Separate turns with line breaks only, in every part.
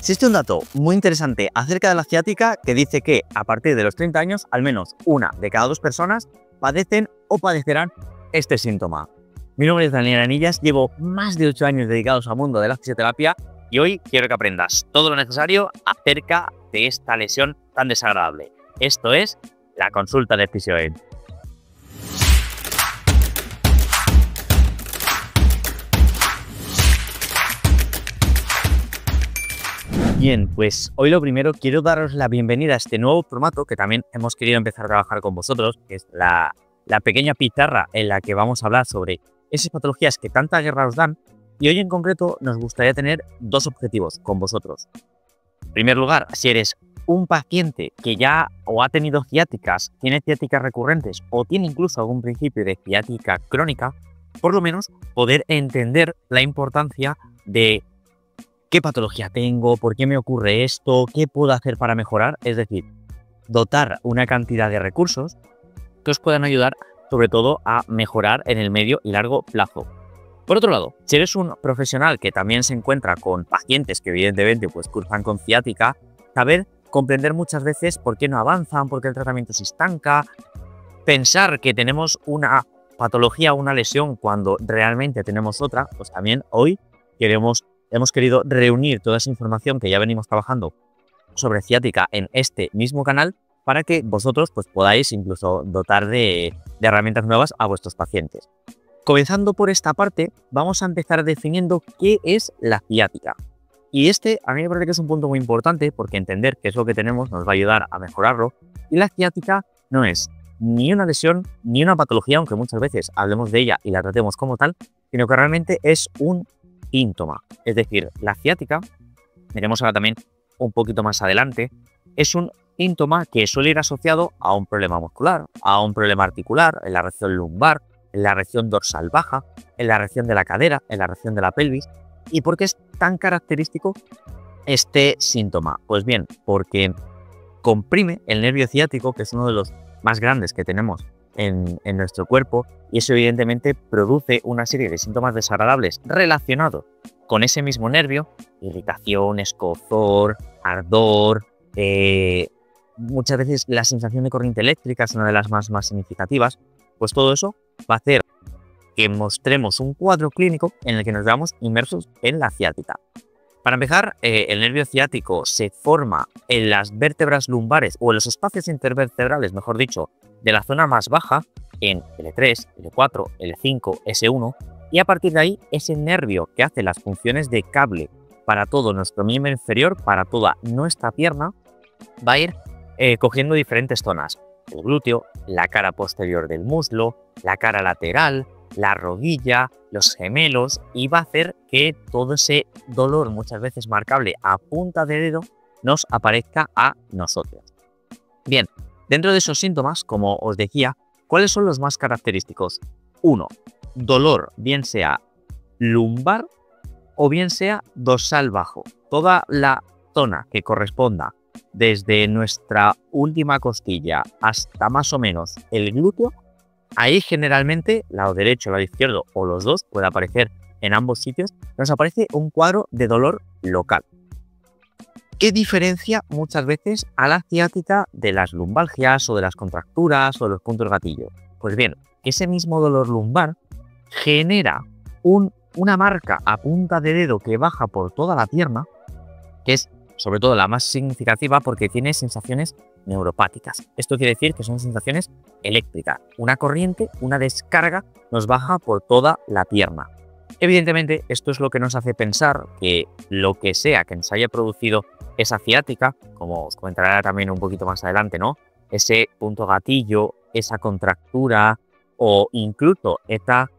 Existe un dato muy interesante acerca de la ciática que dice que a partir de los 30 años, al menos una de cada dos personas padecen o padecerán este síntoma. Mi nombre es Daniel Anillas, llevo más de 8 años dedicados al mundo de la fisioterapia y hoy quiero que aprendas todo lo necesario acerca de esta lesión tan desagradable. Esto es la consulta de FisioEd. Bien, pues hoy lo primero quiero daros la bienvenida a este nuevo formato que también hemos querido empezar a trabajar con vosotros, que es la pequeña pizarra en la que vamos a hablar sobre esas patologías que tanta guerra os dan. Y hoy en concreto nos gustaría tener dos objetivos con vosotros. En primer lugar, si eres un paciente que ya o ha tenido ciáticas, tiene ciáticas recurrentes o tiene incluso algún principio de ciática crónica, por lo menos poder entender la importancia de qué patología tengo, por qué me ocurre esto, qué puedo hacer para mejorar, es decir, dotar una cantidad de recursos que os puedan ayudar sobre todo a mejorar en el medio y largo plazo. Por otro lado, si eres un profesional que también se encuentra con pacientes que evidentemente pues cursan con ciática, saber comprender muchas veces por qué no avanzan, por qué el tratamiento se estanca, pensar que tenemos una patología o una lesión cuando realmente tenemos otra, pues también hoy hemos querido reunir toda esa información que ya venimos trabajando sobre ciática en este mismo canal para que vosotros pues, podáis incluso dotar de herramientas nuevas a vuestros pacientes. Comenzando por esta parte, vamos a empezar definiendo qué es la ciática. Y a mí me parece que es un punto muy importante porque entender qué es lo que tenemos nos va a ayudar a mejorarlo. Y la ciática no es ni una lesión ni una patología, aunque muchas veces hablemos de ella y la tratemos como tal, sino que realmente es un síntoma. Es decir, la ciática, veremos ahora también un poquito más adelante, es un síntoma que suele ir asociado a un problema muscular, a un problema articular, en la región lumbar, en la región dorsal baja, en la región de la cadera, en la región de la pelvis. ¿Y por qué es tan característico este síntoma? Pues bien, porque comprime el nervio ciático, que es uno de los más grandes que tenemos en nuestro cuerpo, y eso evidentemente produce una serie de síntomas desagradables relacionados con ese mismo nervio: irritación, escozor, ardor, muchas veces la sensación de corriente eléctrica es una de las más significativas. Pues todo eso va a hacer que mostremos un cuadro clínico en el que nos veamos inmersos en la ciática. Para empezar, el nervio ciático se forma en las vértebras lumbares o en los espacios intervertebrales, mejor dicho, de la zona más baja, en L3, L4, L5, S1, y a partir de ahí ese nervio que hace las funciones de cable para todo nuestro miembro inferior, para toda nuestra pierna, va a ir cogiendo diferentes zonas: el glúteo, la cara posterior del muslo, la cara lateral, la rodilla, los gemelos, y va a hacer que todo ese dolor, muchas veces marcable a punta de dedo, nos aparezca a nosotros. Bien, dentro de esos síntomas, como os decía, ¿cuáles son los más característicos? 1. Dolor, bien sea lumbar o bien sea dorsal bajo. Toda la zona que corresponda desde nuestra última costilla hasta más o menos el glúteo, ahí generalmente, lado derecho, lado izquierdo o los dos, puede aparecer en ambos sitios, nos aparece un cuadro de dolor local. ¿Qué diferencia muchas veces a la ciática de las lumbalgias o de las contracturas o de los puntos gatillo? Pues bien, ese mismo dolor lumbar genera una marca a punta de dedo que baja por toda la pierna, que es sobre todo la más significativa porque tiene sensaciones neuropáticas. Esto quiere decir que son sensaciones eléctricas. Una corriente, una descarga nos baja por toda la pierna. Evidentemente, esto es lo que nos hace pensar que lo que sea que nos haya producido esa ciática, como os comentaré también un poquito más adelante, ¿no? Ese punto gatillo, esa contractura o incluso esta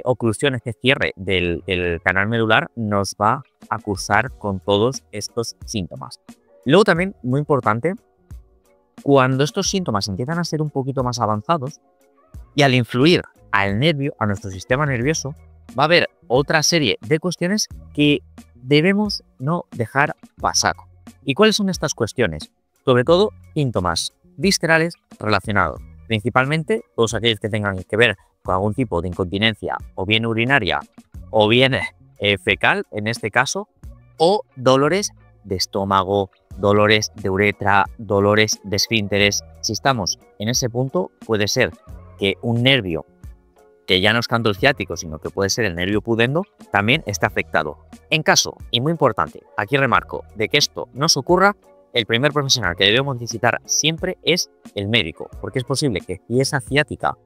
oclusión, este cierre del canal medular, nos va a cursar con todos estos síntomas. Luego también, muy importante, cuando estos síntomas empiezan a ser un poquito más avanzados y al influir al nervio, a nuestro sistema nervioso, va a haber otra serie de cuestiones que debemos no dejar pasar. ¿Y cuáles son estas cuestiones? Sobre todo síntomas viscerales relacionados, principalmente todos aquellos que tengan que ver con algún tipo de incontinencia, o bien urinaria, o bien fecal en este caso, o dolores de estómago, dolores de uretra, dolores de esfínteres. Si estamos en ese punto, puede ser que un nervio, que ya no es tanto el ciático, sino que puede ser el nervio pudendo, también está afectado. En caso, y muy importante, aquí remarco, de que esto no se ocurra, el primer profesional que debemos visitar siempre es el médico, porque es posible que si esa ciática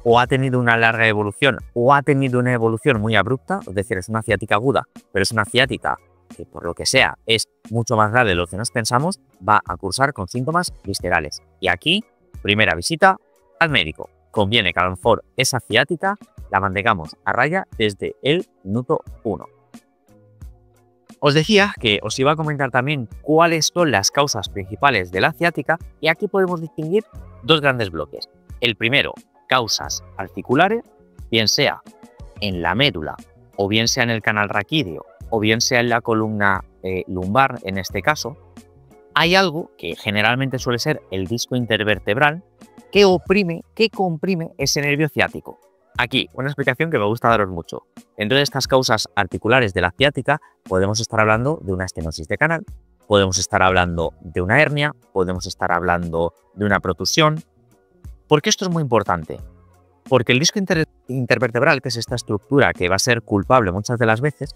o ha tenido una larga evolución o ha tenido una evolución muy abrupta, es decir, es una ciática aguda, pero es una ciática que por lo que sea es mucho más grave de lo que nos pensamos, va a cursar con síntomas viscerales. Y aquí, primera visita al médico. Conviene que a lo mejor esa ciática la mantengamos a raya desde el minuto 1. Os decía que os iba a comentar también cuáles son las causas principales de la ciática y aquí podemos distinguir dos grandes bloques. El primero, causas articulares, bien sea en la médula o bien sea en el canal raquídeo o bien sea en la columna lumbar en este caso. Hay algo que generalmente suele ser el disco intervertebral que comprime ese nervio ciático. Aquí, una explicación que me gusta daros mucho. Dentro de estas causas articulares de la ciática, podemos estar hablando de una estenosis de canal, podemos estar hablando de una hernia, podemos estar hablando de una protusión. ¿Por qué esto es muy importante? Porque el disco intervertebral, que es esta estructura que va a ser culpable muchas de las veces,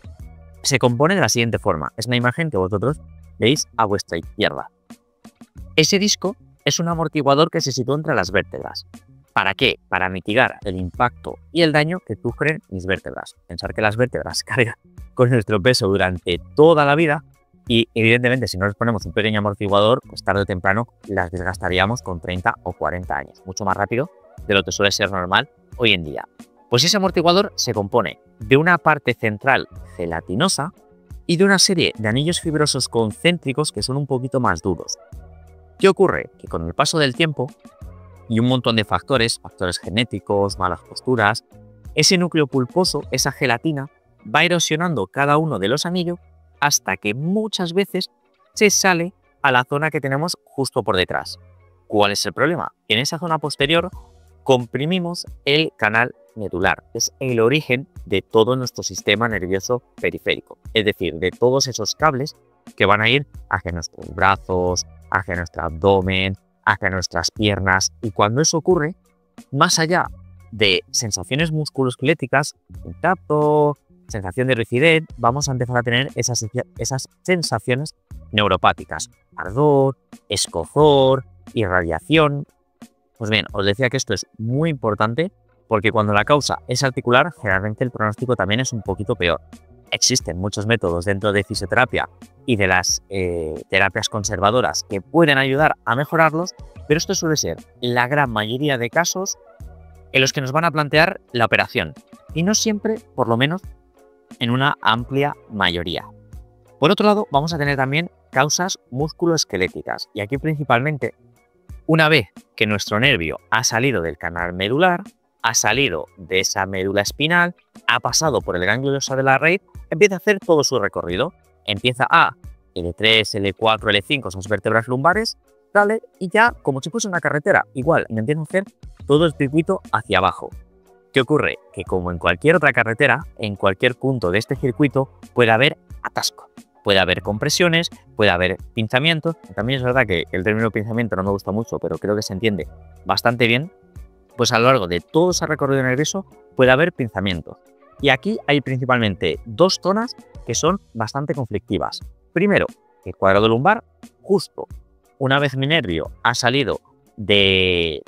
se compone de la siguiente forma. Es una imagen que vosotros veis a vuestra izquierda. Ese disco es un amortiguador que se sitúa entre las vértebras. ¿Para qué? Para mitigar el impacto y el daño que sufren mis vértebras. Pensar que las vértebras cargan con nuestro peso durante toda la vida y evidentemente si no les ponemos un pequeño amortiguador, pues tarde o temprano las desgastaríamos con 30 o 40 años, mucho más rápido de lo que suele ser normal hoy en día. Pues ese amortiguador se compone de una parte central gelatinosa y de una serie de anillos fibrosos concéntricos que son un poquito más duros. ¿Qué ocurre? Que con el paso del tiempo y un montón de factores genéticos, malas posturas, ese núcleo pulposo, esa gelatina, va erosionando cada uno de los anillos hasta que muchas veces se sale a la zona que tenemos justo por detrás. ¿Cuál es el problema? En esa zona posterior comprimimos el canal medular, que es el origen de todo nuestro sistema nervioso periférico, es decir, de todos esos cables que van a ir hacia nuestros brazos, hacia nuestro abdomen, hacia nuestras piernas, y cuando eso ocurre, más allá de sensaciones musculoesqueléticas, impacto, sensación de rigidez, vamos a empezar a tener esas sensaciones neuropáticas, ardor, escozor, irradiación. Pues bien, os decía que esto es muy importante porque cuando la causa es articular, generalmente el pronóstico también es un poquito peor. Existen muchos métodos dentro de fisioterapia y de las terapias conservadoras que pueden ayudar a mejorarlos, pero esto suele ser la gran mayoría de casos en los que nos van a plantear la operación, y no siempre, por lo menos, en una amplia mayoría. Por otro lado, vamos a tener también causas musculoesqueléticas, y aquí principalmente, una vez que nuestro nervio ha salido del canal medular, ha salido de esa médula espinal, ha pasado por el ganglio de la raíz, empieza a hacer todo su recorrido. Empieza a L3, L4, L5, son vértebras lumbares, sale y ya, como si fuese una carretera, igual, me empieza a hacer todo el circuito hacia abajo. ¿Qué ocurre? Que como en cualquier otra carretera, en cualquier punto de este circuito puede haber atasco, puede haber compresiones, puede haber pinzamientos. También es verdad que el término pinzamiento no me gusta mucho, pero creo que se entiende bastante bien. Pues a lo largo de todo ese recorrido nervioso puede haber pinzamientos. Y aquí hay principalmente dos zonas que son bastante conflictivas. Primero, el cuadrado lumbar, justo una vez mi nervio ha salido de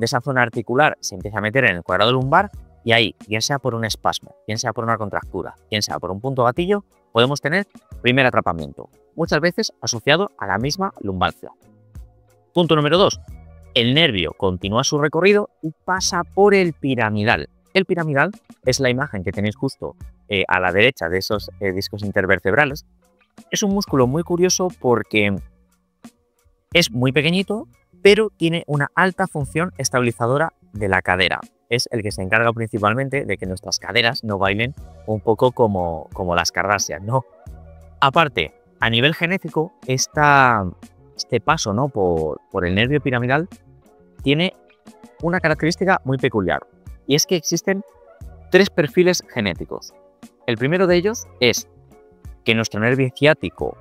esa zona articular, se empieza a meter en el cuadrado lumbar y ahí, bien sea por un espasmo, bien sea por una contractura, bien sea por un punto gatillo, podemos tener primer atrapamiento, muchas veces asociado a la misma lumbalgia. Punto número 2. El nervio continúa su recorrido y pasa por el piramidal. El piramidal es la imagen que tenéis justo a la derecha de esos discos intervertebrales. Es un músculo muy curioso porque es muy pequeñito, pero tiene una alta función estabilizadora de la cadera. Es el que se encarga principalmente de que nuestras caderas no bailen un poco como las Kardashian, ¿no? Aparte, a nivel genético, este paso, ¿no?, por el nervio piramidal tiene una característica muy peculiar, y es que existen 3 perfiles genéticos. El primero de ellos es que nuestro nervio ciático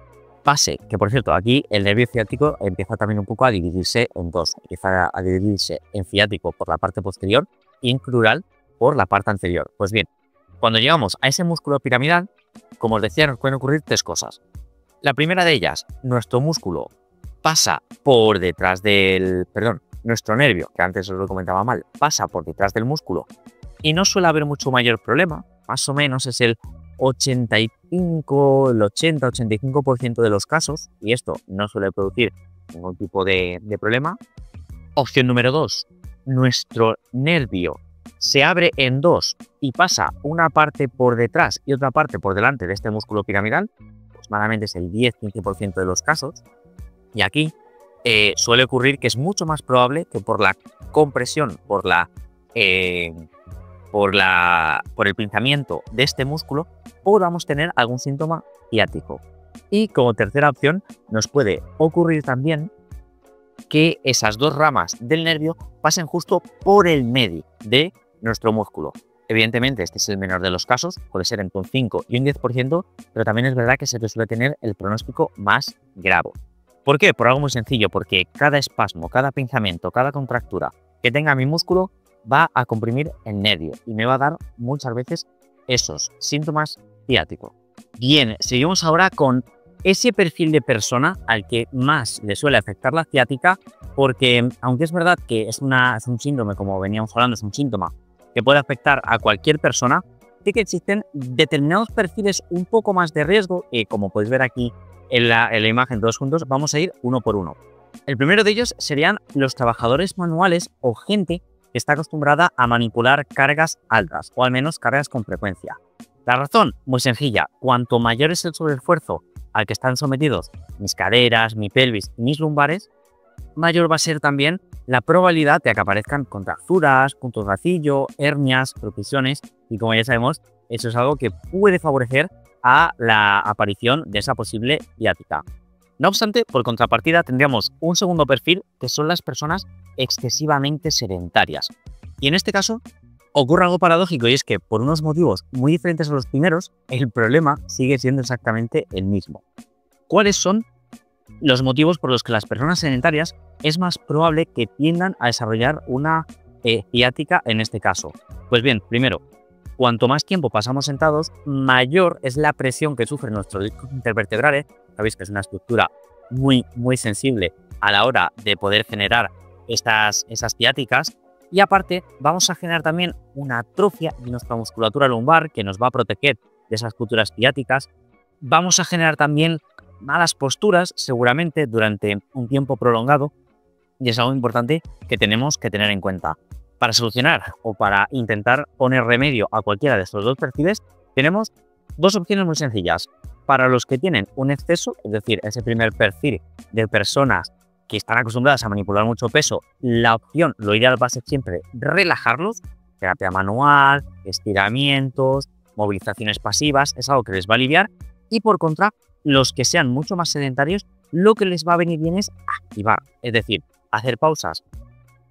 pase, que por cierto, aquí el nervio ciático empieza también un poco a dividirse en dos. Empieza a dividirse en ciático por la parte posterior y en crural por la parte anterior. Pues bien, cuando llegamos a ese músculo piramidal, como os decía, nos pueden ocurrir tres cosas. La primera de ellas, nuestro músculo pasa por detrás del... Perdón, nuestro nervio, que antes os lo comentaba mal, pasa por detrás del músculo y no suele haber mucho mayor problema. Más o menos es el 80-85% de los casos, y esto no suele producir ningún tipo de problema. Opción número 2, nuestro nervio se abre en dos y pasa una parte por detrás y otra parte por delante de este músculo piramidal, aproximadamente es el 10-15% de los casos, y aquí suele ocurrir que es mucho más probable que por la compresión, por el pinzamiento de este músculo, podamos tener algún síntoma ciático. Y como tercera opción, nos puede ocurrir también que esas dos ramas del nervio pasen justo por el medio de nuestro músculo. Evidentemente, este es el menor de los casos, puede ser entre un 5 y un 10%, pero también es verdad que se te suele tener el pronóstico más grave. ¿Por qué? Por algo muy sencillo, porque cada espasmo, cada pinzamiento, cada contractura que tenga mi músculo va a comprimir el nervio y me va a dar muchas veces esos síntomas ciáticos. Bien, seguimos ahora con ese perfil de persona al que más le suele afectar la ciática, porque aunque es verdad que es un síndrome, como veníamos hablando, es un síntoma que puede afectar a cualquier persona, sí que existen determinados perfiles un poco más de riesgo y como podéis ver aquí en la imagen todos juntos, vamos a ir uno por uno. El primero de ellos serían los trabajadores manuales o gente que está acostumbrada a manipular cargas altas o al menos cargas con frecuencia. La razón, muy sencilla, cuanto mayor es el sobreesfuerzo al que están sometidos mis caderas, mi pelvis y mis lumbares, mayor va a ser también la probabilidad de que aparezcan contracturas, puntos de vacío, hernias, protusiones y como ya sabemos, eso es algo que puede favorecer a la aparición de esa posible ciática. No obstante, por contrapartida tendríamos un segundo perfil que son las personas excesivamente sedentarias. Y en este caso ocurre algo paradójico y es que por unos motivos muy diferentes a los primeros, el problema sigue siendo exactamente el mismo. ¿Cuáles son los motivos por los que las personas sedentarias es más probable que tiendan a desarrollar una ciática en este caso? Pues bien, primero, cuanto más tiempo pasamos sentados, mayor es la presión que sufren nuestros discos intervertebrales. Sabéis que es una estructura muy sensible a la hora de poder generar esas ciáticas. Y aparte, vamos a generar también una atrofia de nuestra musculatura lumbar que nos va a proteger de esas futuras ciáticas. Vamos a generar también malas posturas, seguramente, durante un tiempo prolongado. Y es algo importante que tenemos que tener en cuenta. Para solucionar o para intentar poner remedio a cualquiera de estos dos perfiles, tenemos dos opciones muy sencillas. Para los que tienen un exceso, es decir, ese primer perfil de personas que están acostumbradas a manipular mucho peso, la opción, lo ideal va a ser siempre relajarlos, terapia manual, estiramientos, movilizaciones pasivas, es algo que les va a aliviar. Y por contra, los que sean mucho más sedentarios, lo que les va a venir bien es activar, es decir, hacer pausas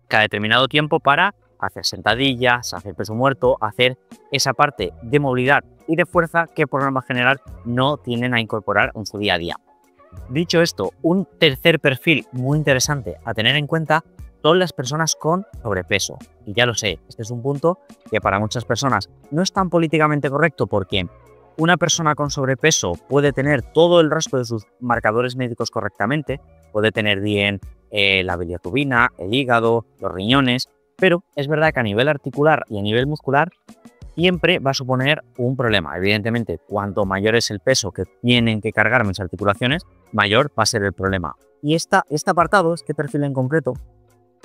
cada determinado tiempo para hacer sentadillas, hacer peso muerto, hacer esa parte de movilidad y de fuerza que por norma general no tienden a incorporar en su día a día. Dicho esto, un tercer perfil muy interesante a tener en cuenta son las personas con sobrepeso. Y ya lo sé, este es un punto que para muchas personas no es tan políticamente correcto porque una persona con sobrepeso puede tener todo el resto de sus marcadores médicos correctamente, puede tener bien la bilirrubina, el hígado, los riñones, pero es verdad que a nivel articular y a nivel muscular siempre va a suponer un problema. Evidentemente, cuanto mayor es el peso que tienen que cargar mis articulaciones, mayor va a ser el problema. Y este apartado, este perfil en concreto,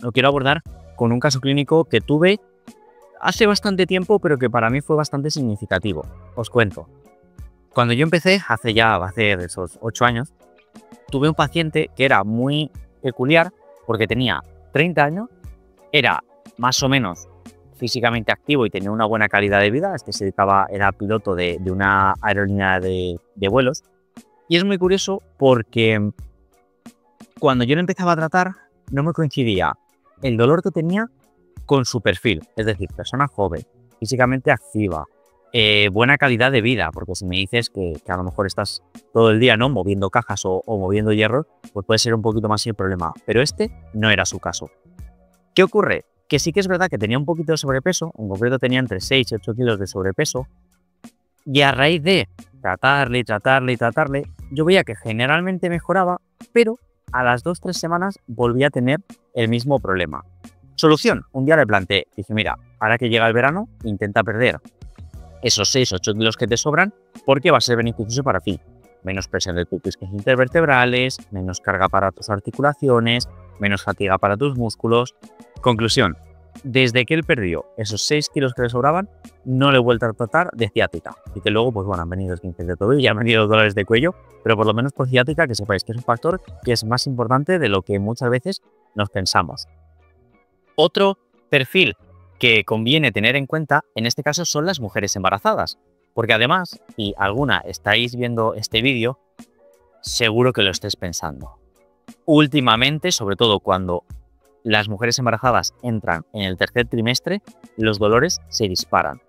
lo quiero abordar con un caso clínico que tuve hace bastante tiempo, pero que para mí fue bastante significativo. Os cuento. Cuando yo empecé, hace esos 8 años, tuve un paciente que era muy peculiar porque tenía 30 años, era más o menos físicamente activo y tenía una buena calidad de vida. Era piloto de una aerolínea de vuelos. Y es muy curioso porque cuando yo lo empezaba a tratar, no me coincidía el dolor que tenía con su perfil. Es decir, persona joven, físicamente activa, buena calidad de vida, porque si me dices que a lo mejor estás todo el día, ¿no?, moviendo cajas o moviendo hierro, pues puede ser un poquito más el problema. Pero este no era su caso. ¿Qué ocurre? Que sí que es verdad que tenía un poquito de sobrepeso, en concreto tenía entre 6 y 8 kilos de sobrepeso, y a raíz de tratarle, yo veía que generalmente mejoraba, pero a las 2-3 semanas volvía a tener el mismo problema. Solución, un día le planteé, dije, mira, ahora que llega el verano, intenta perder esos 6-8 kilos que te sobran, porque va a ser beneficioso para ti. Menos presión de tus discos intervertebrales, menos carga para tus articulaciones, menos fatiga para tus músculos. Conclusión, desde que él perdió esos 6 kilos que le sobraban, no le he vuelto a tratar de ciática. Y que luego, pues bueno, han venido esguinces de tobillo y han venido dolores de cuello, pero por lo menos por ciática, que sepáis que es un factor que es más importante de lo que muchas veces nos pensamos. Otro perfil que conviene tener en cuenta, en este caso, son las mujeres embarazadas. Porque además, si alguna estáis viendo este vídeo, seguro que lo estéis pensando. Últimamente, sobre todo cuando las mujeres embarazadas entran en el tercer trimestre, los dolores se disparan.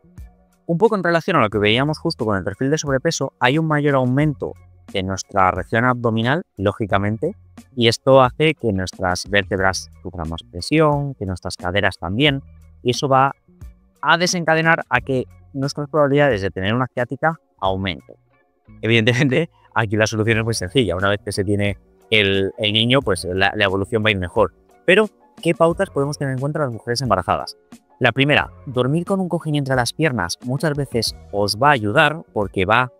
Un poco en relación a lo que veíamos justo con el perfil de sobrepeso, hay un mayor aumento de nuestra región abdominal, lógicamente, y esto hace que nuestras vértebras sufran más presión, que nuestras caderas también, y eso va a desencadenar a que nuestras probabilidades de tener una ciática aumenten. Evidentemente, aquí la solución es muy sencilla. Una vez que se tiene el niño, pues la evolución va a ir mejor. Pero, ¿qué pautas podemos tener en cuenta las mujeres embarazadas? La primera, dormir con un cojín entre las piernas muchas veces os va a ayudar porque va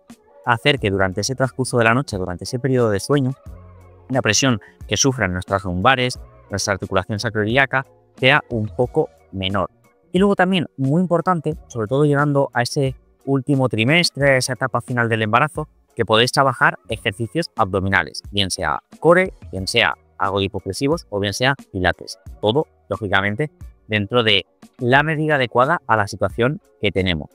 a hacer que durante ese transcurso de la noche, durante ese periodo de sueño, la presión que sufran nuestras lumbares, nuestra articulación sacroiliaca, sea un poco menor. Y luego también, muy importante, sobre todo llegando a ese último trimestre, a esa etapa final del embarazo, que podéis trabajar ejercicios abdominales, bien sea core, bien sea algo hipopresivos o bien sea pilates. Todo, lógicamente, dentro de la medida adecuada a la situación que tenemos.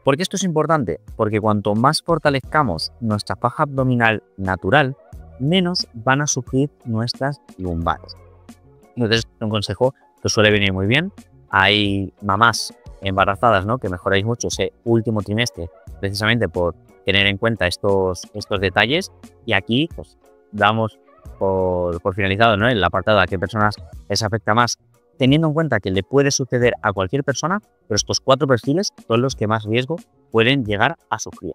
¿Por qué esto es importante? Porque cuanto más fortalezcamos nuestra faja abdominal natural, menos van a sufrir nuestras lumbares. Entonces, un consejo que os suele venir muy bien. Hay mamás embarazadas, ¿no?, que mejoráis mucho ese último trimestre precisamente por tener en cuenta estos detalles, y aquí pues damos por finalizado, ¿no?, el apartado a qué personas les afecta más, teniendo en cuenta que le puede suceder a cualquier persona, pero estos 4 perfiles son los que más riesgo pueden llegar a sufrir.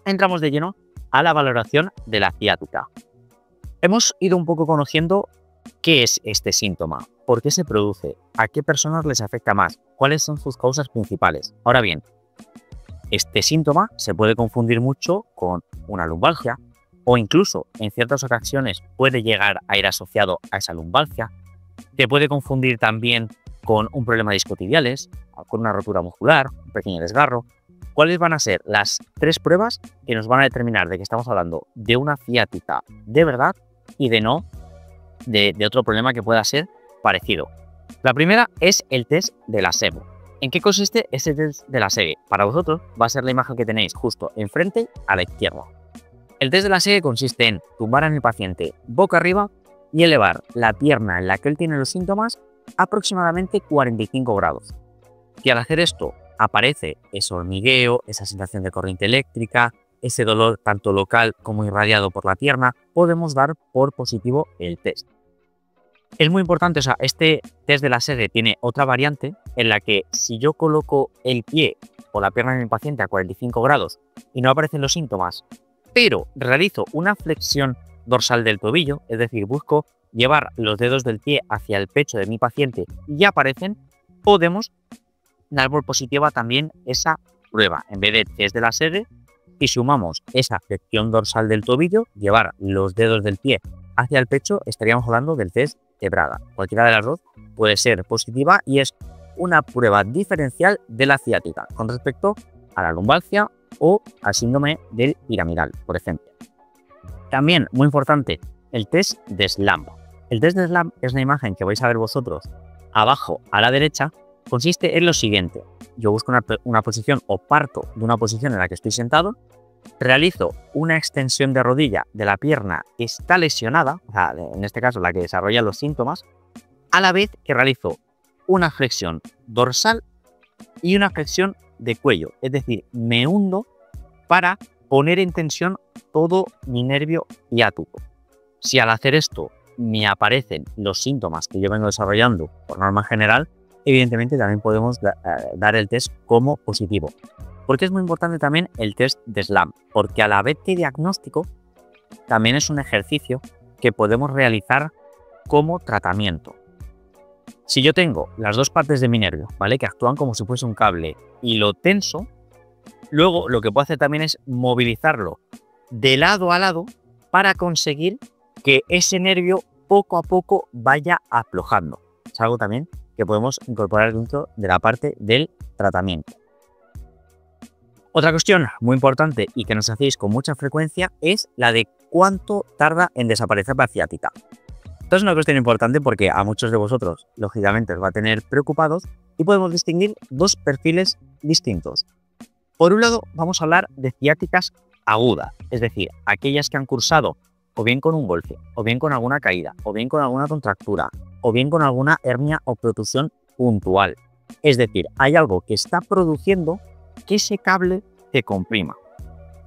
Entramos de lleno a la valoración de la ciática. Hemos ido un poco conociendo qué es este síntoma, por qué se produce, a qué personas les afecta más, cuáles son sus causas principales. Ahora bien, este síntoma se puede confundir mucho con una lumbalgia o incluso en ciertas ocasiones puede llegar a ir asociado a esa lumbalgia. Se puede confundir también con un problema de discotibiales, con una rotura muscular, un pequeño desgarro. ¿Cuáles van a ser las 3 pruebas que nos van a determinar de que estamos hablando de una ciática de verdad y de no de otro problema que pueda ser parecido? La primera es el test de la SEG. ¿En qué consiste este test de la SEG? Para vosotros va a ser la imagen que tenéis justo enfrente a la izquierda. El test de la SEG consiste en tumbar en el paciente boca arriba y elevar la pierna en la que él tiene los síntomas aproximadamente 45 grados. Y al hacer esto aparece ese hormigueo, esa sensación de corriente eléctrica, ese dolor tanto local como irradiado por la pierna, podemos dar por positivo el test. Es muy importante, o sea, este test de la SEG tiene otra variante en la que si yo coloco el pie o la pierna en el paciente a 45 grados y no aparecen los síntomas, pero realizo una flexión dorsal del tobillo, es decir, busco llevar los dedos del pie hacia el pecho de mi paciente y ya aparecen, podemos dar por positiva también esa prueba. En vez de test de la SEG, si sumamos esa flexión dorsal del tobillo, llevar los dedos del pie hacia el pecho, estaríamos hablando del test de Braga. Cualquiera de las dos puede ser positiva y es una prueba diferencial de la ciática con respecto a la lumbalgia o al síndrome del piramidal, por ejemplo. También, muy importante, el test de SLAM. El test de SLAM es la imagen que vais a ver vosotros abajo a la derecha. Consiste en lo siguiente: yo busco una posición o parto de una posición en la que estoy sentado, realizo una extensión de rodilla de la pierna que está lesionada, o sea, en este caso la que desarrolla los síntomas, a la vez que realizo una flexión dorsal y una flexión de cuello, es decir, me hundo para poner en tensión todo mi nervio ciático. Si al hacer esto me aparecen los síntomas que yo vengo desarrollando por norma general, evidentemente también podemos dar el test como positivo. Porque es muy importante también el test de SLAM, porque a la vez que diagnóstico, también es un ejercicio que podemos realizar como tratamiento. Si yo tengo las dos partes de mi nervio, ¿vale?, que actúan como si fuese un cable y lo tenso, luego lo que puedo hacer también es movilizarlo de lado a lado para conseguir que ese nervio poco a poco vaya aflojando. Es algo también que podemos incorporar dentro de la parte del tratamiento. Otra cuestión muy importante y que nos hacéis con mucha frecuencia es la de cuánto tarda en desaparecer la ciática. Esto es una cuestión importante porque a muchos de vosotros, lógicamente, os va a tener preocupados y podemos distinguir dos perfiles distintos. Por un lado, vamos a hablar de ciáticas agudas, es decir, aquellas que han cursado o bien con un golpe, o bien con alguna caída, o bien con alguna contractura, o bien con alguna hernia o protrusión puntual. Es decir, hay algo que está produciendo que ese cable se comprima.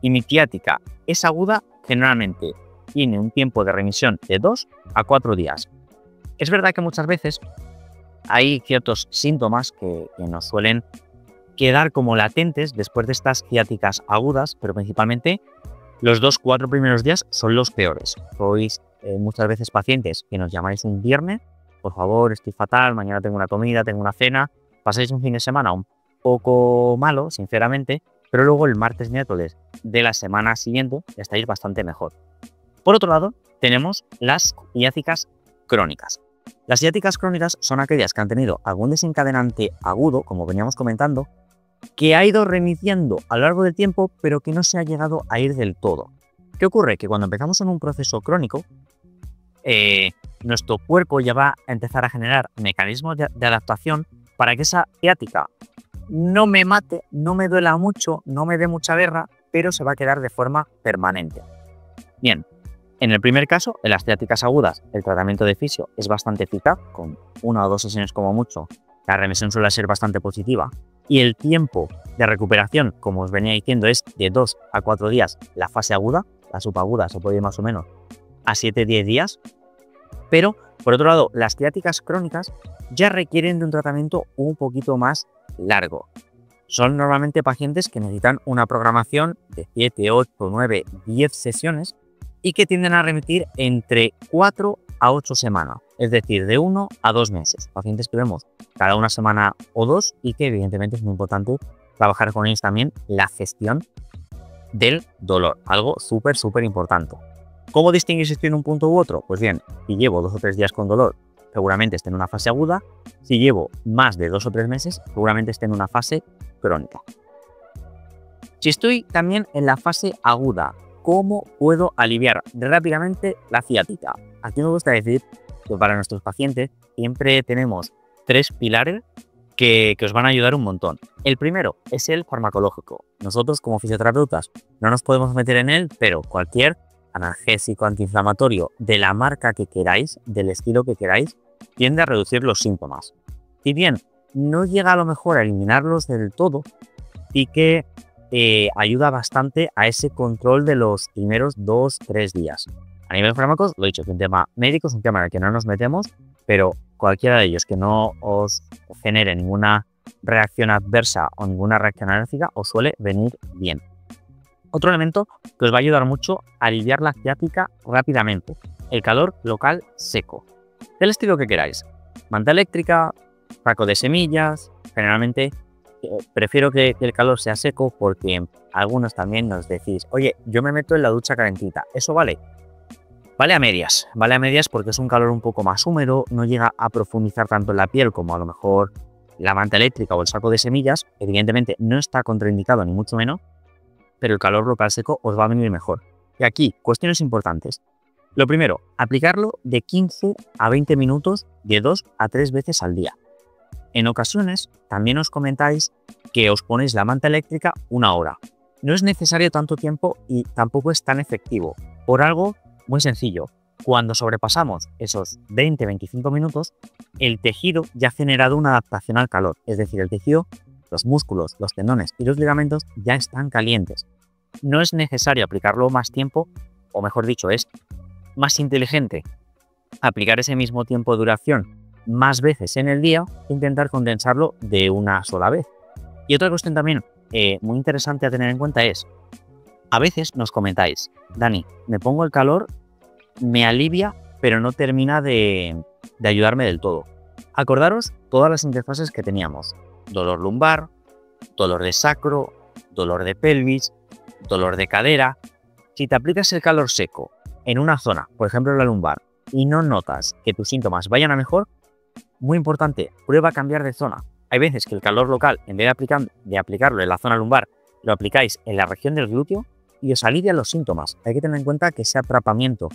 Y mi ciática es aguda, generalmente tiene un tiempo de remisión de 2 a 4 días. Es verdad que muchas veces hay ciertos síntomas que nos suelen quedar como latentes después de estas ciáticas agudas, pero principalmente los 2-4 primeros días son los peores. Sois muchas veces pacientes que nos llamáis un viernes, por favor, estoy fatal, mañana tengo una comida, tengo una cena, pasáis un fin de semana un poco malo, sinceramente, pero luego el martes, miércoles de la semana siguiente ya estáis bastante mejor. Por otro lado, tenemos las ciáticas crónicas. Las ciáticas crónicas son aquellas que han tenido algún desencadenante agudo, como veníamos comentando, que ha ido remitiendo a lo largo del tiempo, pero que no se ha llegado a ir del todo. ¿Qué ocurre? Que cuando empezamos en un proceso crónico, nuestro cuerpo ya va a empezar a generar mecanismos de adaptación para que esa ciática no me mate, no me duela mucho, no me dé mucha guerra, pero se va a quedar de forma permanente. Bien, en el primer caso, en las ciáticas agudas, el tratamiento de fisio es bastante eficaz, con 1 o 2 sesiones como mucho, la remisión suele ser bastante positiva, y el tiempo de recuperación, como os venía diciendo, es de 2 a 4 días la fase aguda, la subaguda se puede ir más o menos a 7-10 días, pero por otro lado, las ciáticas crónicas ya requieren de un tratamiento un poquito más largo. Son normalmente pacientes que necesitan una programación de 7, 8, 9, 10 sesiones y que tienden a remitir entre 4 a 8 semanas, es decir, de 1 a 2 meses. Pacientes que vemos cada una semana o 2 y que evidentemente es muy importante trabajar con ellos también la gestión del dolor, algo súper importante. ¿Cómo distinguir si estoy en un punto u otro? Pues bien, si llevo 2 o 3 días con dolor, seguramente esté en una fase aguda. Si llevo más de 2 o 3 meses, seguramente esté en una fase crónica. Si estoy también en la fase aguda, ¿cómo puedo aliviar rápidamente la ciática? Aquí me gusta decir que para nuestros pacientes siempre tenemos 3 pilares que os van a ayudar un montón. El primero es el farmacológico. Nosotros como fisioterapeutas no nos podemos meter en él, pero cualquier analgésico, antiinflamatorio de la marca que queráis, del estilo que queráis, tiende a reducir los síntomas. Si bien no llega a lo mejor a eliminarlos del todo, sí que ayuda bastante a ese control de los primeros 2-3 días. A nivel de fármacos, lo he dicho, es un tema médico, es un tema en el que no nos metemos, pero cualquiera de ellos que no os genere ninguna reacción adversa o ninguna reacción alérgica os suele venir bien. Otro elemento que os va a ayudar mucho a aliviar la ciática rápidamente, el calor local seco. Del estilo que queráis. Manta eléctrica, saco de semillas. Generalmente prefiero que el calor sea seco porque algunos también nos decís, oye, yo me meto en la ducha calentita. ¿Eso vale? Vale a medias porque es un calor un poco más húmedo, no llega a profundizar tanto en la piel como a lo mejor la manta eléctrica o el saco de semillas. Evidentemente no está contraindicado ni mucho menos, pero el calor local seco os va a venir mejor. Y aquí, cuestiones importantes. Lo primero, aplicarlo de 15 a 20 minutos de 2 a 3 veces al día. En ocasiones también os comentáis que os ponéis la manta eléctrica 1 hora. No es necesario tanto tiempo y tampoco es tan efectivo, por algo muy sencillo. Cuando sobrepasamos esos 20-25 minutos, el tejido ya ha generado una adaptación al calor, es decir, el tejido los músculos, los tendones y los ligamentos ya están calientes. No es necesario aplicarlo más tiempo, o mejor dicho, es más inteligente aplicar ese mismo tiempo de duración más veces en el día e intentar condensarlo de una sola vez. Y otra cuestión también muy interesante a tener en cuenta es, a veces nos comentáis, Dani, me pongo el calor, me alivia, pero no termina de ayudarme del todo. Acordaros todas las interfaces que teníamos: dolor lumbar, dolor de sacro, dolor de pelvis, dolor de cadera. Si te aplicas el calor seco en una zona, por ejemplo la lumbar, y no notas que tus síntomas vayan a mejor, muy importante, prueba a cambiar de zona. Hay veces que el calor local, en vez de aplicarlo en la zona lumbar, lo aplicáis en la región del glúteo y os alivia los síntomas. Hay que tener en cuenta que ese atrapamiento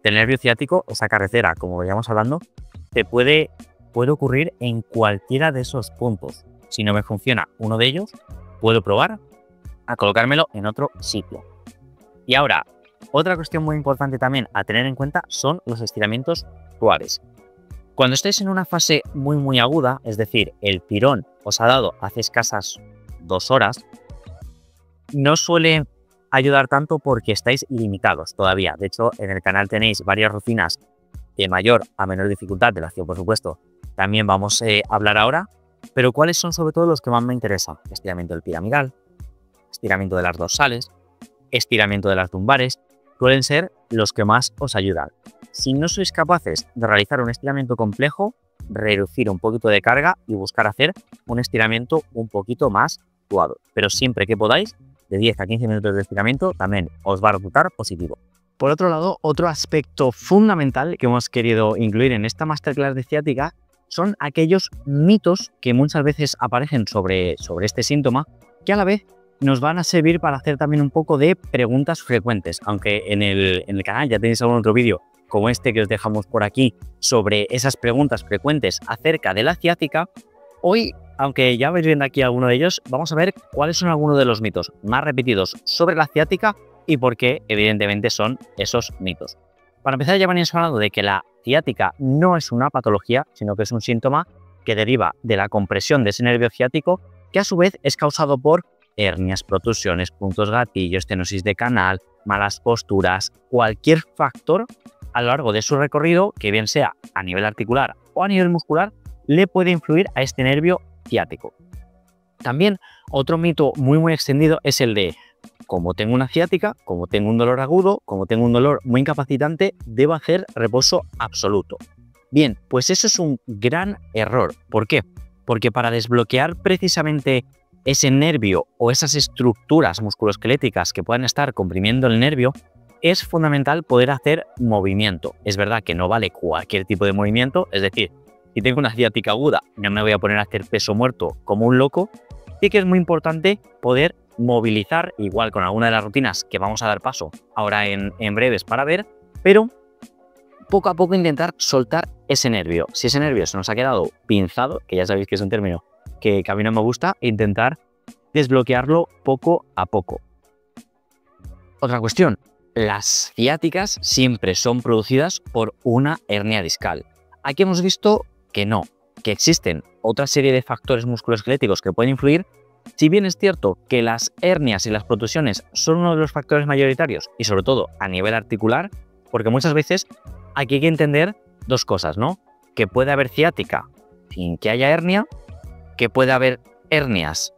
del nervio ciático, esa carretera, como veníamos hablando, te puede ocurrir en cualquiera de esos puntos. Si no me funciona uno de ellos, puedo probar a colocármelo en otro sitio. Y ahora, otra cuestión muy importante también a tener en cuenta son los estiramientos suaves. Cuando estéis en una fase muy aguda, es decir, el tirón os ha dado hace escasas 2 horas, no suele ayudar tanto porque estáis limitados todavía. De hecho, en el canal tenéis varias rutinas de mayor a menor dificultad, de las que por supuesto también vamos a hablar ahora, pero ¿cuáles son sobre todo los que más me interesan? Estiramiento del piramidal, estiramiento de las dorsales, estiramiento de las lumbares, suelen ser los que más os ayudan. Si no sois capaces de realizar un estiramiento complejo, reducir un poquito de carga y buscar hacer un estiramiento un poquito más suave. Pero siempre que podáis, de 10 a 15 minutos de estiramiento también os va a resultar positivo. Por otro lado, otro aspecto fundamental que hemos querido incluir en esta masterclass de ciática son aquellos mitos que muchas veces aparecen sobre este síntoma, que a la vez nos van a servir para hacer también un poco de preguntas frecuentes. Aunque en el canal ya tenéis algún otro vídeo como este que os dejamos por aquí sobre esas preguntas frecuentes acerca de la ciática, hoy, aunque ya vais viendo aquí alguno de ellos, vamos a ver cuáles son algunos de los mitos más repetidos sobre la ciática y por qué evidentemente son esos mitos. Para empezar, ya venimos hablando de que la ciática no es una patología, sino que es un síntoma que deriva de la compresión de ese nervio ciático, que a su vez es causado por hernias, protusiones, puntos gatillo, estenosis de canal, malas posturas, cualquier factor a lo largo de su recorrido, que bien sea a nivel articular o a nivel muscular, le puede influir a este nervio ciático. También otro mito muy extendido es el de: como tengo una ciática, como tengo un dolor agudo, como tengo un dolor muy incapacitante, debo hacer reposo absoluto. Bien, pues eso es un gran error. ¿Por qué? Porque para desbloquear precisamente ese nervio o esas estructuras musculoesqueléticas que puedan estar comprimiendo el nervio, es fundamental poder hacer movimiento. Es verdad que no vale cualquier tipo de movimiento, es decir, si tengo una ciática aguda, no me voy a poner a hacer peso muerto como un loco. Sí que es muy importante poder movilizar, igual con alguna de las rutinas que vamos a dar paso ahora en breves para ver, pero poco a poco intentar soltar ese nervio. Si ese nervio se nos ha quedado pinzado, que ya sabéis que es un término que a mí no me gusta, intentar desbloquearlo poco a poco. Otra cuestión: las ciáticas siempre son producidas por una hernia discal. Aquí hemos visto que no, que existen otra serie de factores musculoesqueléticos que pueden influir. Si bien es cierto que las hernias y las protusiones son uno de los factores mayoritarios, y sobre todo a nivel articular, porque muchas veces aquí hay que entender dos cosas, ¿no? Que puede haber ciática sin que haya hernia, que puede haber hernias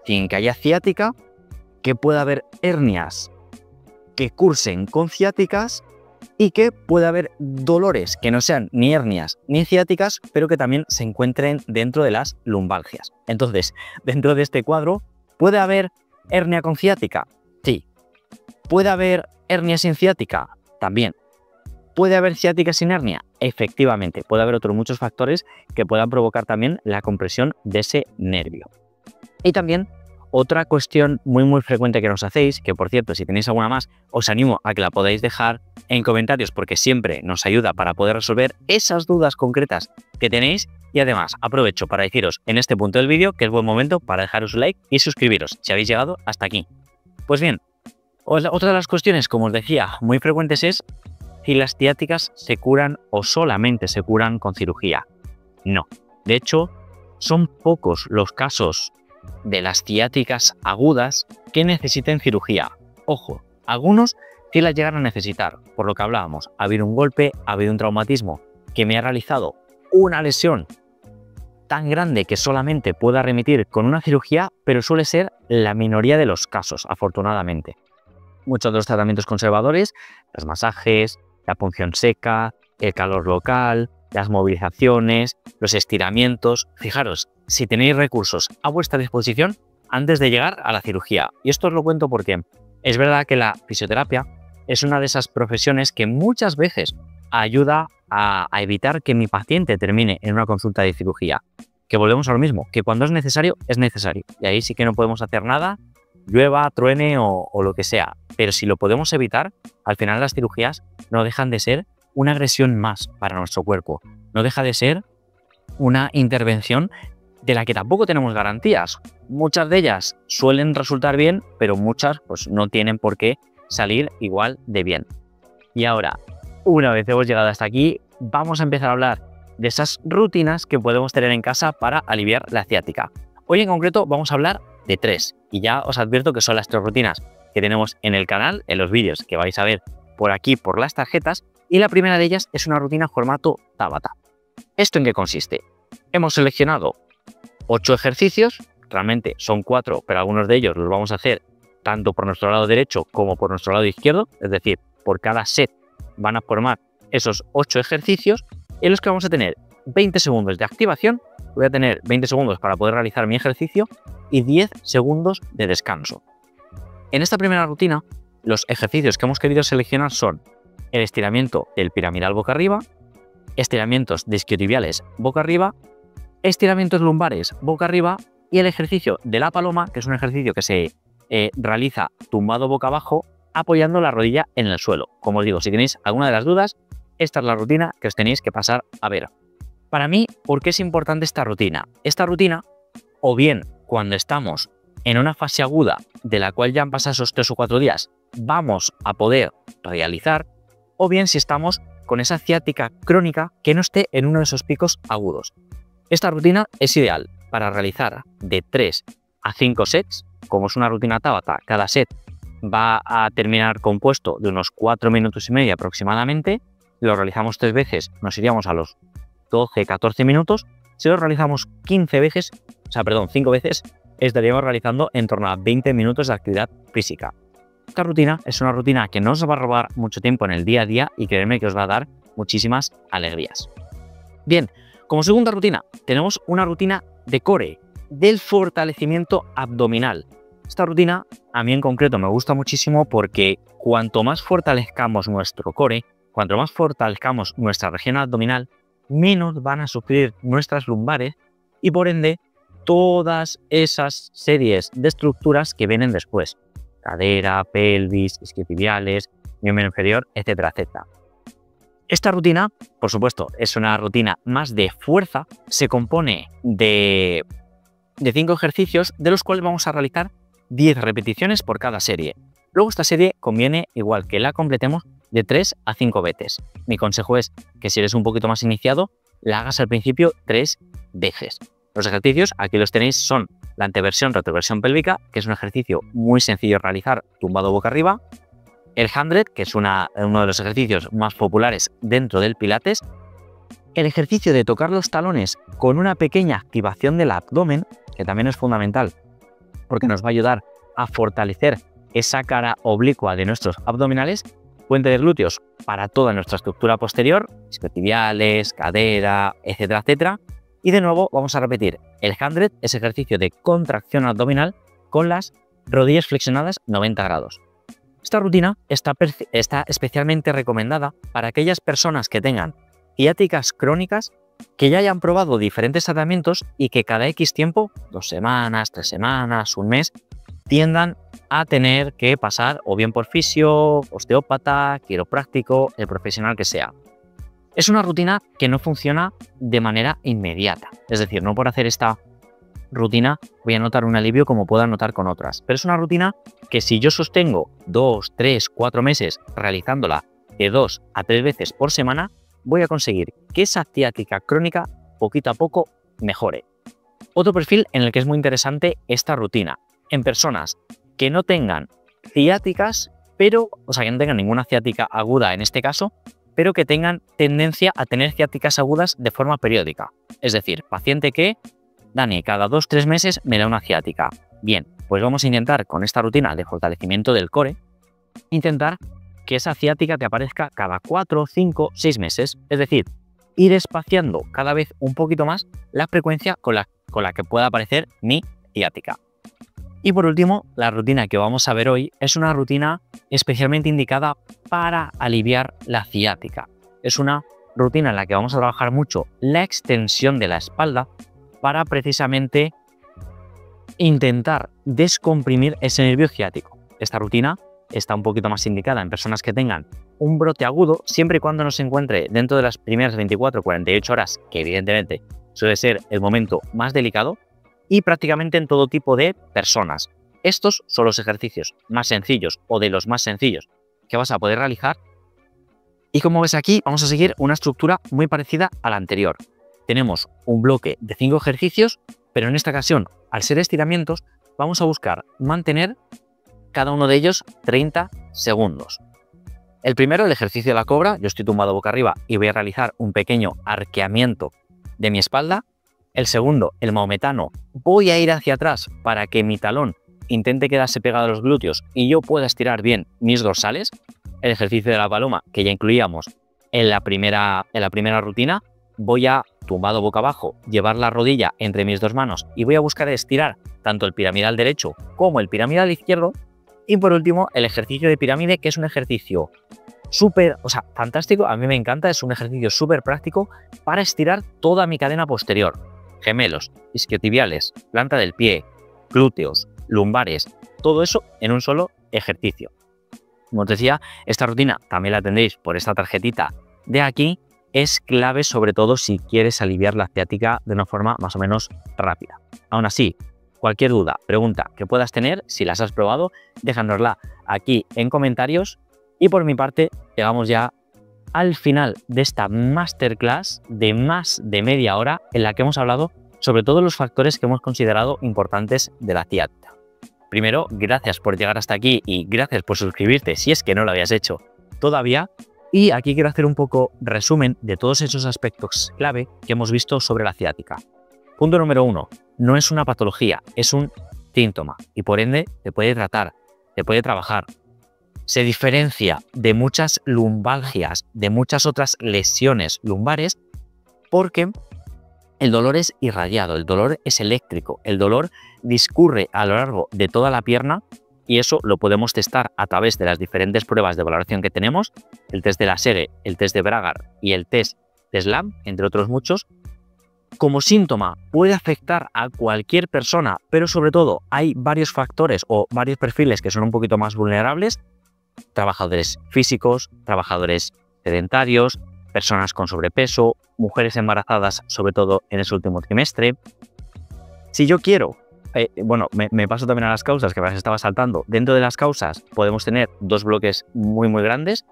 sin que haya ciática, que puede haber hernias que cursen con ciáticas y que puede haber dolores que no sean ni hernias ni ciáticas, pero que también se encuentren dentro de las lumbalgias. Entonces, dentro de este cuadro, ¿puede haber hernia con ciática? Sí. ¿Puede haber hernia sin ciática? También. ¿Puede haber ciática sin hernia? Efectivamente, puede haber otros muchos factores que puedan provocar también la compresión de ese nervio. Y también otra cuestión muy frecuente que nos hacéis, que por cierto, si tenéis alguna más, os animo a que la podáis dejar en comentarios porque siempre nos ayuda para poder resolver esas dudas concretas que tenéis. Y además aprovecho para deciros en este punto del vídeo que es buen momento para dejaros un like y suscribiros si habéis llegado hasta aquí. Pues bien, otra de las cuestiones, como os decía, muy frecuentes es si las ciáticas se curan o solamente se curan con cirugía. No. De hecho, son pocos los casos de las ciáticas agudas que necesiten cirugía. Ojo, algunos sí las llegan a necesitar, por lo que hablábamos, ha habido un golpe, ha habido un traumatismo que me ha realizado una lesión tan grande que solamente pueda remitir con una cirugía, pero suele ser la minoría de los casos, afortunadamente. Muchos de los tratamientos conservadores, los masajes, la punción seca, el calor local, las movilizaciones, los estiramientos. Fijaros, si tenéis recursos a vuestra disposición antes de llegar a la cirugía. Y esto os lo cuento porque es verdad que la fisioterapia es una de esas profesiones que muchas veces ayuda a evitar que mi paciente termine en una consulta de cirugía. Que volvemos a lo mismo, que cuando es necesario, es necesario. Y ahí sí que no podemos hacer nada, llueva, truene o lo que sea. Pero si lo podemos evitar, al final las cirugías no dejan de ser una agresión más para nuestro cuerpo. No deja de ser una intervención de la que tampoco tenemos garantías. Muchas de ellas suelen resultar bien, pero muchas pues no tienen por qué salir igual de bien. Y ahora, una vez hemos llegado hasta aquí, vamos a empezar a hablar de esas rutinas que podemos tener en casa para aliviar la ciática. Hoy en concreto vamos a hablar de 3 y ya os advierto que son las 3 rutinas que tenemos en el canal, en los vídeos que vais a ver por aquí por las tarjetas, y la primera de ellas es una rutina formato Tabata. ¿Esto en qué consiste? Hemos seleccionado 8 ejercicios, realmente son 4, pero algunos de ellos los vamos a hacer tanto por nuestro lado derecho como por nuestro lado izquierdo, es decir, por cada set van a formar esos 8 ejercicios en los que vamos a tener 20 segundos de activación, voy a tener 20 segundos para poder realizar mi ejercicio y 10 segundos de descanso. En esta primera rutina, los ejercicios que hemos querido seleccionar son el estiramiento del piramidal boca arriba, estiramientos de isquiotibiales boca arriba, estiramientos lumbares boca arriba y el ejercicio de la paloma, que es un ejercicio que se realiza tumbado boca abajo apoyando la rodilla en el suelo. Como os digo, si tenéis alguna de las dudas, esta es la rutina que os tenéis que pasar a ver. Para mí, ¿por qué es importante esta rutina? Esta rutina, o bien cuando estamos en una fase aguda de la cual ya han pasado esos 3 o 4 días, vamos a poder realizar, o bien si estamos con esa ciática crónica que no esté en uno de esos picos agudos. Esta rutina es ideal para realizar de 3 a 5 sets. Como es una rutina Tabata, cada set va a terminar compuesto de unos 4 minutos y medio aproximadamente. Lo realizamos 3 veces, nos iríamos a los 12-14 minutos. Si lo realizamos 5 veces, estaríamos realizando en torno a 20 minutos de actividad física. Esta rutina es una rutina que no os va a robar mucho tiempo en el día a día y créeme que os va a dar muchísimas alegrías. Bien, como segunda rutina tenemos una rutina de core, del fortalecimiento abdominal. Esta rutina a mí en concreto me gusta muchísimo porque cuanto más fortalezcamos nuestro core, cuanto más fortalezcamos nuestra región abdominal, menos van a sufrir nuestras lumbares y por ende todas esas series de estructuras que vienen después. Cadera, pelvis, isquiotibiales, miembro inferior, etcétera, etcétera. Esta rutina, por supuesto, es una rutina más de fuerza, se compone de 5 ejercicios, de los cuales vamos a realizar 10 repeticiones por cada serie. Luego esta serie conviene, igual que la completemos, de 3 a 5 veces. Mi consejo es que si eres un poquito más iniciado, la hagas al principio 3 veces. Los ejercicios, aquí los tenéis, son la anteversión, retroversión pélvica, que es un ejercicio muy sencillo de realizar tumbado boca arriba, el 100, que es uno de los ejercicios más populares dentro del Pilates, el ejercicio de tocar los talones con una pequeña activación del abdomen, que también es fundamental porque nos va a ayudar a fortalecer esa cara oblicua de nuestros abdominales, puente de glúteos para toda nuestra estructura posterior, isquiotibiales, cadera, etcétera, etcétera. Y de nuevo vamos a repetir el 100, ese ejercicio de contracción abdominal con las rodillas flexionadas 90 grados. Esta rutina está especialmente recomendada para aquellas personas que tengan ciáticas crónicas, que ya hayan probado diferentes tratamientos y que cada X tiempo, 2 semanas, 3 semanas, un mes, tiendan a tener que pasar o bien por fisio, osteópata, quiropráctico, el profesional que sea. Es una rutina que no funciona de manera inmediata, es decir, no por hacer esta rutina voy a notar un alivio como pueda notar con otras, pero es una rutina que si yo sostengo 2, 3, 4 meses realizándola de 2 a 3 veces por semana, voy a conseguir que esa ciática crónica poquito a poco mejore. Otro perfil en el que es muy interesante esta rutina, en personas que no tengan ciáticas, pero, o sea, que no tengan ninguna ciática aguda en este caso, pero que tengan tendencia a tener ciáticas agudas de forma periódica. Es decir, paciente que, Dani, cada 2-3 meses me da una ciática. Bien, pues vamos a intentar con esta rutina de fortalecimiento del core, intentar que esa ciática te aparezca cada 4, 5, 6 meses. Es decir, ir espaciando cada vez un poquito más la frecuencia con la que pueda aparecer mi ciática. Y por último, la rutina que vamos a ver hoy es una rutina especialmente indicada para aliviar la ciática. Es una rutina en la que vamos a trabajar mucho la extensión de la espalda para precisamente intentar descomprimir ese nervio ciático. Esta rutina está un poquito más indicada en personas que tengan un brote agudo, siempre y cuando no se encuentre dentro de las primeras 24-48 horas, que evidentemente suele ser el momento más delicado, y prácticamente en todo tipo de personas. Estos son los ejercicios más sencillos o de los más sencillos que vas a poder realizar. Y como ves aquí, vamos a seguir una estructura muy parecida a la anterior. Tenemos un bloque de 5 ejercicios, pero en esta ocasión, al ser estiramientos, vamos a buscar mantener cada uno de ellos 30 segundos. El primero, el ejercicio de la cobra. Yo estoy tumbado boca arriba y voy a realizar un pequeño arqueamiento de mi espalda. El segundo, el maometano, voy a ir hacia atrás para que mi talón intente quedarse pegado a los glúteos y yo pueda estirar bien mis dorsales. El ejercicio de la paloma, que ya incluíamos en la primera rutina, voy a, tumbado boca abajo, llevar la rodilla entre mis dos manos y voy a buscar estirar tanto el piramidal derecho como el piramidal izquierdo. Y por último, el ejercicio de pirámide, que es un ejercicio súper, fantástico, a mí me encanta, es un ejercicio súper práctico para estirar toda mi cadena posterior. Gemelos, isquiotibiales, planta del pie, glúteos, lumbares, todo eso en un solo ejercicio. Como os decía, esta rutina también la tendréis por esta tarjetita de aquí. Es clave sobre todo si quieres aliviar la ciática de una forma más o menos rápida. Aún así, cualquier duda, pregunta que puedas tener, si las has probado, déjanosla aquí en comentarios. Y por mi parte, llegamos ya al final de esta masterclass de más de media hora en la que hemos hablado sobre todos los factores que hemos considerado importantes de la ciática. Primero, gracias por llegar hasta aquí y gracias por suscribirte si es que no lo habías hecho todavía. Y aquí quiero hacer un poco resumen de todos esos aspectos clave que hemos visto sobre la ciática. Punto número 1, no es una patología, es un síntoma y por ende te puede tratar, te puede trabajar. Se diferencia de muchas lumbalgias, de muchas otras lesiones lumbares, porque el dolor es irradiado, el dolor es eléctrico, el dolor discurre a lo largo de toda la pierna y eso lo podemos testar a través de las diferentes pruebas de valoración que tenemos, el test de la SERE, el test de Bragar y el test de SLAM, entre otros muchos. Como síntoma puede afectar a cualquier persona, pero sobre todo hay varios factores o varios perfiles que son un poquito más vulnerables. Trabajadores físicos, trabajadores sedentarios, personas con sobrepeso, mujeres embarazadas, sobre todo en ese último trimestre. Si yo quiero, me paso también a las causas que me las estaba saltando. Dentro de las causas podemos tener dos bloques muy grandes,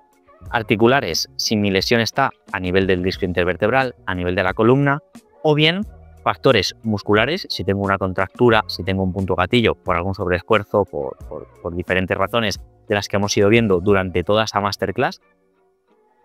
articulares si mi lesión está a nivel del disco intervertebral, a nivel de la columna, o bien factores musculares, si tengo una contractura, si tengo un punto gatillo por algún sobreesfuerzo, por diferentes razones de las que hemos ido viendo durante toda esta masterclass.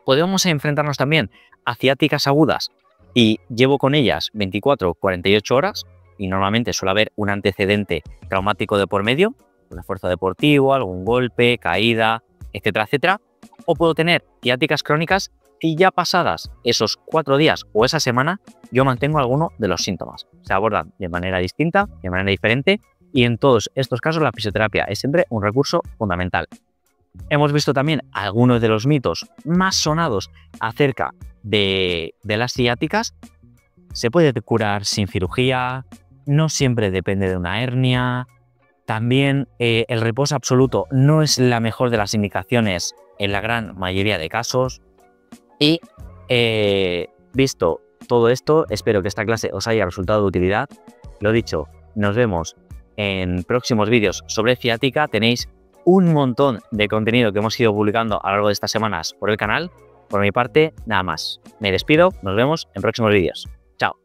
Podemos enfrentarnos también a ciáticas agudas y llevo con ellas 24-48 horas y normalmente suele haber un antecedente traumático de por medio, un esfuerzo deportivo, algún golpe, caída, etcétera, etcétera. O puedo tener ciáticas crónicas y ya pasadas esos 4 días o esa semana yo mantengo alguno de los síntomas. Se abordan de manera distinta, de manera diferente y en todos estos casos la fisioterapia es siempre un recurso fundamental. Hemos visto también algunos de los mitos más sonados acerca de las ciáticas. Se puede curar sin cirugía, no siempre depende de una hernia. También el reposo absoluto no es la mejor de las indicaciones en la gran mayoría de casos. Y visto todo esto, espero que esta clase os haya resultado de utilidad. Lo dicho, nos vemos en próximos vídeos sobre ciática. Tenéis un montón de contenido que hemos ido publicando a lo largo de estas semanas por el canal. Por mi parte, nada más. Me despido, nos vemos en próximos vídeos. Chao.